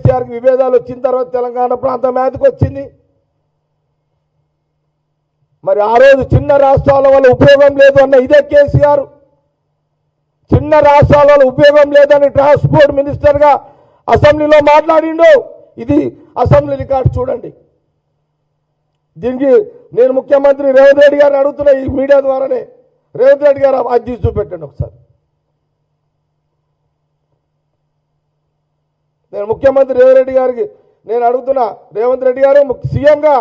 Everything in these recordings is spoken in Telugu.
కేసీఆర్కి విభేదాలు వచ్చిన తర్వాత తెలంగాణ ప్రాంతం మీదకి వచ్చింది. మరి ఆ రోజు చిన్న రాష్ట్రాల వల్ల ఉపయోగం లేదు అన్న ఇదే కేసీఆర్ చిన్న రాష్ట్రాల వల్ల ఉపయోగం లేదని ట్రాన్స్పోర్ట్ మినిస్టర్గా అసెంబ్లీలో మాట్లాడిండు. ఇది అసెంబ్లీ రికార్డు చూడండి. దీనికి నేను ముఖ్యమంత్రి రేవంత్ రెడ్డి గారిని అడుగుతున్నా ఈ మీడియా ద్వారానే. రేవంత్ రెడ్డి గారు అది తీసి చూపెట్టండి ఒకసారి. నేను ముఖ్యమంత్రి రేవంత్ రెడ్డి గారికి నేను అడుగుతున్నా, రేవంత్ రెడ్డి గారు సీఎంగా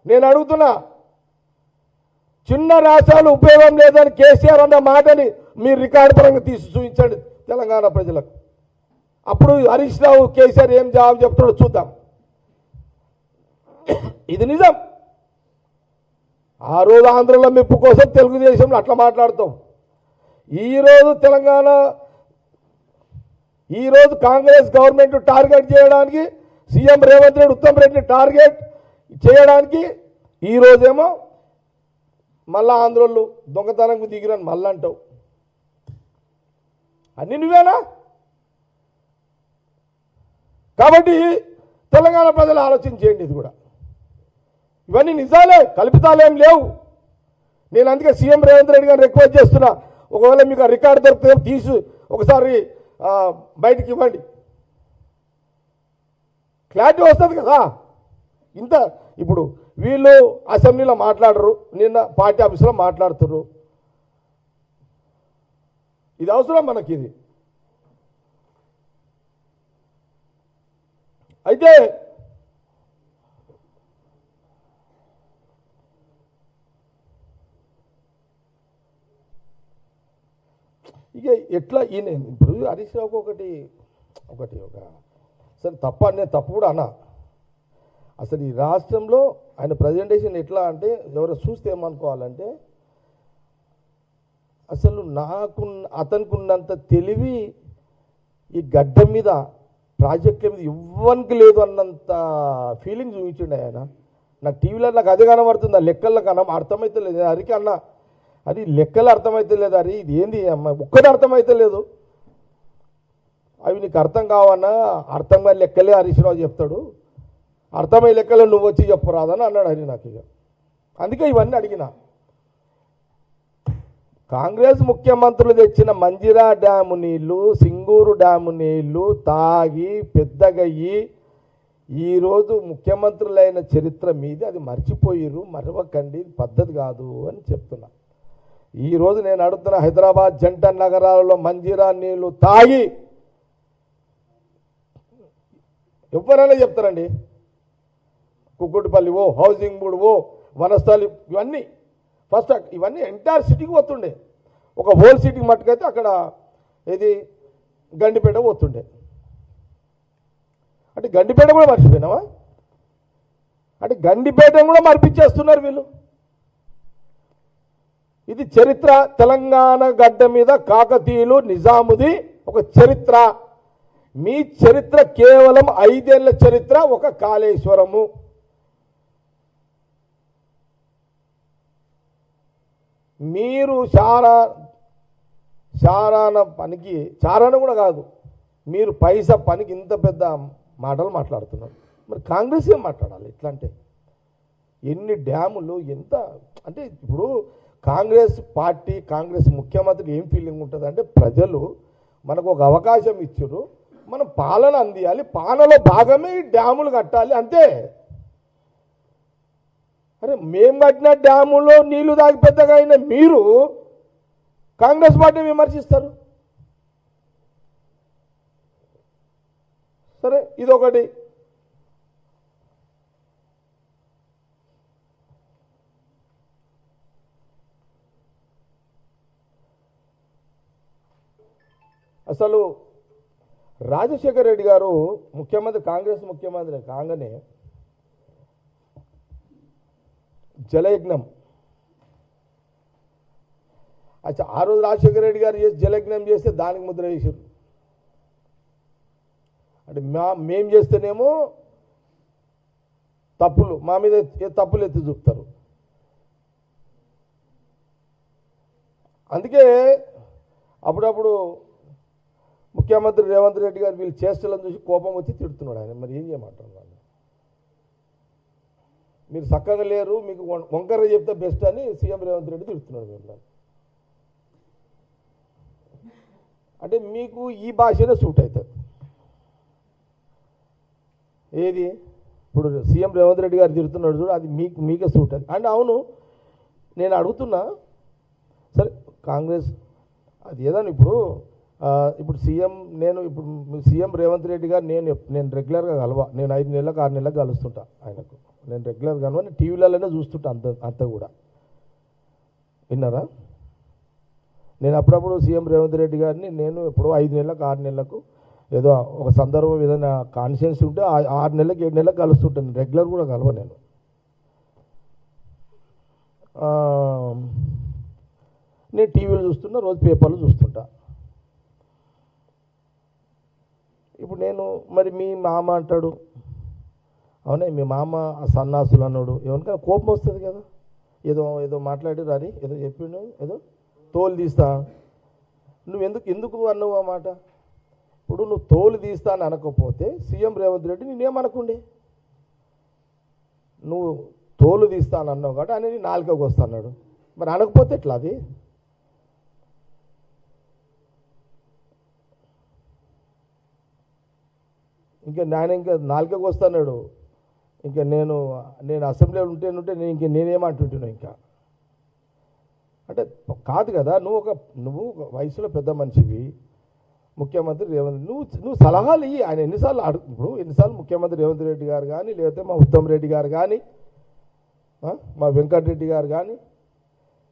నేను అడుగుతున్నా, చిన్న రాష్ట్రాలు ఉపయోగం లేదని కేసీఆర్ అన్న మాటని మీరు రికార్డు పరంగా తీసి చూపించండి తెలంగాణ ప్రజలకు. అప్పుడు హరీష్ రావు కేసీఆర్ ఏం జవాబు చెప్తాడో చూద్దాం. ఇది నిజం. ఆ రోజు ఆంధ్రలో మెప్పు కోసం తెలుగుదేశంలో అట్లా మాట్లాడుతాం. ఈరోజు కాంగ్రెస్ గవర్నమెంట్ టార్గెట్ చేయడానికి సీఎం రేవంత్ రెడ్డి ఉత్తమ్ రెడ్డిని టార్గెట్ చేయడానికి ఈరోజేమో మళ్ళా ఆంధ్రోళ్ళు దొంగతనంకు దిగిరని మళ్ళీ అంటావు. అన్ని నువ్వేనా? కాబట్టి తెలంగాణ ప్రజలు ఆలోచించేయండి. ఇది కూడా ఇవన్నీ నిజాలే, కల్పితాలేం లేవు. నేను అందుకే సీఎం రేవంత్ రెడ్డి గారిని రిక్వెస్ట్ చేస్తున్నా, ఒకవేళ మీకు ఆ రికార్డు దొరికితే తీసి ఒకసారి బయటికి ఇవ్వండి, క్లారిటీ వస్తుంది కదా. ఇంత ఇప్పుడు వీళ్ళు అసెంబ్లీలో మాట్లాడరు, నిన్న పార్టీ ఆఫీసులో మాట్లాడుతున్నారు. ఇది అవసరం మనకి. ఇది అయితే ఇక ఎట్లా ఈయన ఇప్పుడు హరీష్ రావుకు ఒకటి అసలు నేను తప్పు కూడా అన్నా. అసలు ఈ రాష్ట్రంలో ఆయన ప్రజెంటేషన్ ఎట్లా అంటే ఎవరో చూస్తే ఏమనుకోవాలంటే అసలు అతనికి ఉన్నంత తెలివి ఈ గడ్డ మీద ప్రాజెక్టుల మీద ఇవ్వనికి లేదు అన్నంత ఫీలింగ్ చూపించండి ఆయన. నాకు టీవీలో నాకు అదే కనబడుతుంది. ఆ లెక్కల్లో అర్థమైతే లేదు హరికి అన్న, అది లెక్కలు అర్థమైతే లేదు. అది ఇది ఏంది అమ్మ ఒక్కటి అర్థమైతే లేదు. అవి నీకు అర్థం కావన్నా, అర్థమయ్యే లెక్కలే హరీష్ రావు చెప్తాడు, అర్థమయ్యే లెక్కలే నువ్వు వచ్చి చెప్పరాదని అన్నాడు హరి నాకు. ఇక అందుకే ఇవన్నీ అడిగిన. కాంగ్రెస్ ముఖ్యమంత్రులు తెచ్చిన మంజిరా డ్యాము నీళ్లు, సింగూరు డ్యాము నీళ్లు తాగి పెద్దగయ్యి ఈరోజు ముఖ్యమంత్రులైన చరిత్ర మీది, అది మర్చిపోయిర్రు, మరవకండి, పద్ధతి కాదు అని చెప్తున్నా. ఈరోజు నేను అడుగుతున్నా, హైదరాబాద్ జంట నగరాలలో మంజిరా నీళ్లు తాగి ఎవరైనా చెప్తారండి, కుక్కుటిపల్లి హౌసింగ్ బోర్డు వనస్థలి ఇవన్నీ ఫస్ట్ ఇవన్నీ ఎంటైర్ సిటీకి పోతుండే. ఒక హోల్ సిటీకి మట్టుకైతే అక్కడ ఏది గండిపేట పోతుండే. అంటే గండిపేట కూడా మర్చిపోయినావా? అంటే గండిపేట కూడా మర్పించేస్తున్నారు వీళ్ళు. ఇది చరిత్ర. తెలంగాణ గడ్డ మీద కాకతీయులు నిజాముది ఒక చరిత్ర. మీ చరిత్ర కేవలం 5 ఏళ్ల చరిత్ర, ఒక కాళేశ్వరము. మీరు చారాన పనికి, చారాన కూడా కాదు, మీరు పైసా పనికి ఇంత పెద్ద మాటలు మాట్లాడుతున్నారు. మరి కాంగ్రెస్ ఏం మాట్లాడాలి ఇట్లా అంటే? ఎన్ని డ్యాములు ఎంత అంటే ఇప్పుడు కాంగ్రెస్ పార్టీ, కాంగ్రెస్ ముఖ్యమంత్రికి ఏం ఫీలింగ్ ఉంటుంది అంటే, ప్రజలు మనకు ఒక అవకాశం ఇచ్చారు, మనం పాలన అందియాలి, పాలనలో భాగమే ఈ డ్యాములు కట్టాలి అంతే. అరే మేము కట్టిన డ్యాములో నీళ్లు దాగి పెద్దగా అయిన మీరు కాంగ్రెస్ పార్టీని విమర్శిస్తారు. సరే ఇదొకటి. అసలు రాజశేఖర రెడ్డి గారు ముఖ్యమంత్రి, కాంగ్రెస్ ముఖ్యమంత్రి కాగానే జలయజ్ఞం, అచ్చా ఆ రోజు రాజశేఖర రెడ్డి గారు జలయజ్ఞం చేస్తే దానికి ముద్ర వేసారు. అంటే మేం చేస్తేనేమో తప్పులు, మా మీద తప్పులు ఎత్తి చూపుతారు. అందుకే అప్పుడప్పుడు ముఖ్యమంత్రి రేవంత్ రెడ్డి గారు వీళ్ళు చేష్టలను చూసి కోపం వచ్చి తిడుతున్నాడు ఆయన. మరి ఏం చేయమంటారు వాళ్ళు? మీరు చక్కగా లేరు, మీకు వంకర చెప్తే బెస్ట్ అని సీఎం రేవంత్ రెడ్డి తిడుతున్నాడు మిమ్మల్ని. అంటే మీకు ఈ భాషనే సూట్ అవుతుంది. ఏది ఇప్పుడు సీఎం రేవంత్ రెడ్డి గారు తిడుతున్నాడు చూడు, అది మీకే సూట్ అవుతుంది. అండ్ అవును, నేను అడుగుతున్నా, సరే కాంగ్రెస్ అది ఏదని ఇప్పుడు సీఎం రేవంత్ రెడ్డి గారు నేను రెగ్యులర్గా నేను 5 నెలలకు 6 నెలలకు కలుస్తుంటా ఆయనకు. నేను రెగ్యులర్గా కలవని, టీవీలలోనే చూస్తుంటా అంత కూడా. విన్నారా? నేను అప్పుడప్పుడు సీఎం రేవంత్ రెడ్డి గారిని నేను ఎప్పుడో 5 నెలలకు 6 నెలలకు ఏదో ఒక సందర్భం ఏదైనా కాన్షియన్స్ ఉంటే 6 నెలలకు 7 నెలలకు కలుస్తుంటాను. రెగ్యులర్ కూడా కలవ నేను. నేను టీవీలో చూస్తున్నా, రోజు పేపర్లు చూస్తుంటా. ఇప్పుడు నేను మరి మీ మామ అంటాడు, అవునే మీ మామ సన్నాసులు అన్నాడు, ఎవరికైనా కోపం వస్తుంది కదా. ఏదో మాట్లాడి రాని ఏదో చెప్పిండు, ఏదో తోలు తీస్తా. నువ్వు ఎందుకు అన్నావు ఆ మాట? ఇప్పుడు నువ్వు తోలు తీస్తా అని అనకపోతే సీఎం రేవంత్ రెడ్డి నేనేమనకుండే. నువ్వు తోలు తీస్తా అని అన్నావు కాబట్టి ఆయన నాలుకకు వస్తున్నాడు. మరి అనకపోతే ఎట్లా అది? ఇంకా నాలుకకు వస్తున్నాడు. ఇంకా నేను అసెంబ్లీలో ఉంటే నేనేమంటుంటున్నాను ఇంకా. అంటే కాదు కదా, నువ్వు వయసులో పెద్ద మనిషివి, ముఖ్యమంత్రి రేవంత్, నువ్వు సలహాలు ఇయ్యి. ఆయన ఎన్నిసార్లు ముఖ్యమంత్రి రేవంత్ రెడ్డి గారు కానీ, లేకపోతే మా ఉత్తమ్ రెడ్డి గారు కానీ, మా వెంకటరెడ్డి గారు కానీ,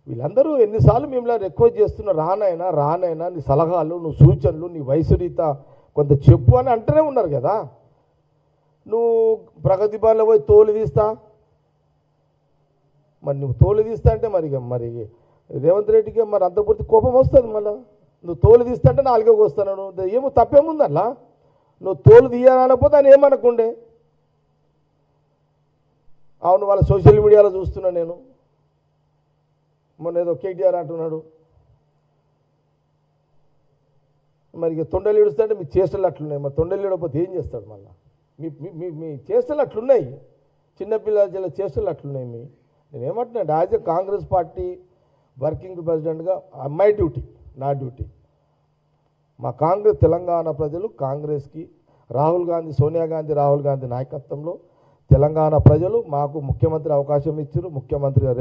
వీళ్ళందరూ ఎన్నిసార్లు మిమ్మల్ని రిక్వెస్ట్ చేస్తున్నారు, రానైనా నీ సలహాలు, నువ్వు సూచనలు, నీ వయసు రీత కొంత చెప్పు అని అంటూనే ఉన్నారు కదా. నువ్వు ప్రగతి భవన్లో పోయి తోలు తీస్తా, మరి నువ్వు తోలు తీస్తా అంటే మరి రేవంత్ రెడ్డికి మరి అంత పూర్తి కోపం వస్తుంది. మళ్ళీ నువ్వు తోలు తీస్తా అంటే నాలుగోకి వస్తాను. ఏమో తప్పేముంది అలా? నువ్వు తోలు తీయాలనకపోతే ఆయన ఏమనకుండే. అవును, వాళ్ళ సోషల్ మీడియాలో చూస్తున్నా నేను. మొన్న ఏదో కేటీఆర్ అంటున్నాడు, మరి ఇక తొండలు ఏడుస్తుంటే మీ చేష్టలు అట్లున్నాయి. మరి తొండలు ఏడకపోతే ఏం చేస్తాడు? మళ్ళీ మీ చేష్టలు అట్లున్నాయి, చిన్నపిల్లల చేష్టలు అట్లున్నాయి. నేనేమంటున్నాను, as a Congress party working ప్రెసిడెంట్గా మై డ్యూటీ, నా డ్యూటీ. మా తెలంగాణ ప్రజలు కాంగ్రెస్కి సోనియా గాంధీ రాహుల్ గాంధీ నాయకత్వంలో తెలంగాణ ప్రజలు మాకు ముఖ్యమంత్రి అవకాశం ఇచ్చారు. ముఖ్యమంత్రిగా